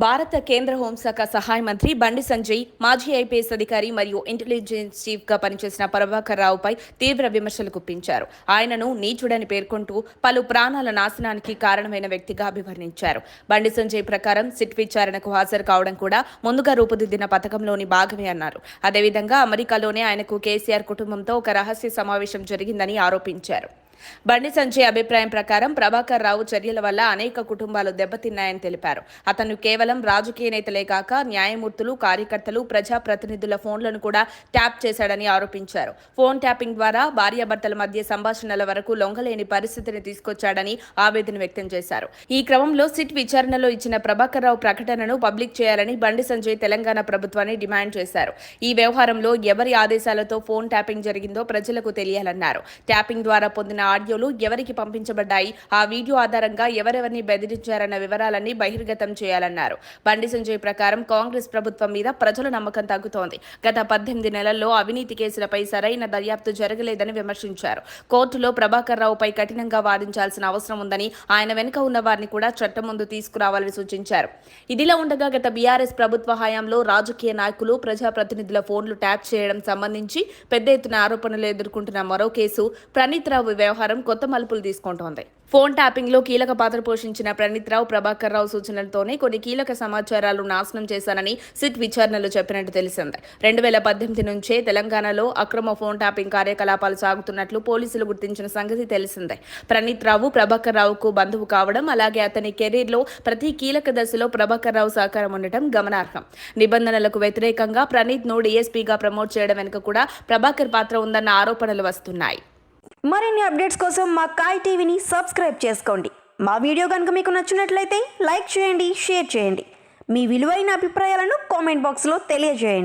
భారత కేంద్ర హోంశాఖ సహాయ మంత్రి బండి సంజయ్ మాజీ ఐపీఎస్ అధికారి మరియు ఇంటెలిజెన్స్ చీఫ్ గా పనిచేసిన ప్రభాకర్ రావుపై తీవ్ర విమర్శలు గుప్పించారు. ఆయనను నీచుడని పేర్కొంటూ పలు ప్రాణాల నాశనానికి కారణమైన వ్యక్తిగా అభివర్ణించారు. బండి సంజయ్ ప్రకారం సిట్ విచారణకు హాజరు కావడం కూడా ముందుగా రూపుదిద్దిన పథకంలోని భాగమే అన్నారు. అదేవిధంగా అమెరికాలోనే ఆయనకు కేసీఆర్ కుటుంబంతో ఒక రహస్య సమావేశం జరిగిందని ఆరోపించారు. బండి సంజయ్ అభిప్రాయం ప్రకారం ప్రభాకర్ రావు చర్యల వల్ల అనేక కుటుంబాలు దెబ్బతిన్నాయని తెలిపారు. అతను కేవలం రాజకీయ నేతలే కాక న్యాయమూర్తులు, కార్యకర్తలు, ప్రజాప్రతినిధుల ఫోన్లను కూడా ట్యాప్ చేశాడని ఆరోపించారు. ఫోన్ ట్యాపింగ్ ద్వారా భార్యాభర్తల మధ్య సంభాషణల వరకు లొంగలేని పరిస్థితిని తీసుకొచ్చాడని ఆవేదన వ్యక్తం చేశారు. ఈ క్రమంలో సిట్ విచారణలో ఇచ్చిన ప్రభాకర్ రావు ప్రకటనను పబ్లిక్ చేయాలని బండి సంజయ్ తెలంగాణ ప్రభుత్వాన్ని డిమాండ్ చేశారు. ఈ వ్యవహారంలో ఎవరి ఆదేశాలతో ఫోన్ ట్యాపింగ్ జరిగిందో ప్రజలకు తెలియాలన్నారు. ట్యాపింగ్ ద్వారా పొందిన ఆడియోలు ఎవరికి పంపించబడ్డాయి, ఆ వీడియో ఆధారంగా ఎవరెవరిని బెదిరించారన్న వివరాలన్నీ బహిర్గతం చేయాలన్నారు. బండి సంజయ్ ప్రకారం కాంగ్రెస్ ప్రభుత్వం మీద ప్రజల నమ్మకం తగ్గుతోంది. గత 18 నెలల్లో అవినీతి కేసులపై సరైన దర్యాప్తు జరగలేదని విమర్శించారు. కోర్టులో ప్రభాకర్ రావుపై కఠినంగా వాదించాల్సిన అవసరం ఉందని, ఆయన వెనుక ఉన్న వారిని కూడా చట్టం ముందు తీసుకురావాలని సూచించారు. ఇదిలా ఉండగా గత బీఆర్ఎస్ ప్రభుత్వ హయాంలో రాజకీయ నాయకులు, ప్రజాప్రతినిధుల ఫోన్లు ట్యాప్ చేయడం సంబంధించి పెద్ద ఎత్తున ఆరోపణలు ఎదుర్కొంటున్న మరో కేసు ప్రణీత్ రావు వ్యవహారం కొత్త మలుపులు తీసుకుంటోంది. ఫోన్ ట్యాపింగ్ లో కీలక పాత్ర పోషించిన ప్రణీత్ రావు, ప్రభాకర్ రావు సూచనలతోనే కొన్ని కీలక సమాచారాలు నాశనం చేశానని సిట్ విచారణలో చెప్పినట్టు తెలిసింది. 2018 నుంచే తెలంగాణలో అక్రమ ఫోన్ ట్యాపింగ్ కార్యకలాపాలు సాగుతున్నట్లు పోలీసులు గుర్తించిన సంగతి తెలిసిందే. ప్రణీత్ రావు ప్రభాకర్ రావుకు బంధువు కావడం, అలాగే అతని కెరీర్లో ప్రతి కీలక దశలో ప్రభాకర్ రావు సహకారం ఉండటం గమనార్హం. నిబంధనలకు వ్యతిరేకంగా ప్రణీత్ ను డీఎస్పీగా ప్రమోట్ చేయడం వెనుక కూడా ప్రభాకర్ పాత్ర ఉందన్న ఆరోపణలు వస్తున్నాయి. మరిన్ని అప్డేట్స్ కోసం మా కాయ్ టీవీని సబ్స్క్రైబ్ చేసుకోండి. మా వీడియో కనుక మీకు నచ్చినట్లయితే లైక్ చేయండి, షేర్ చేయండి. మీ విలువైన అభిప్రాయాలను కామెంట్ బాక్స్లో తెలియజేయండి.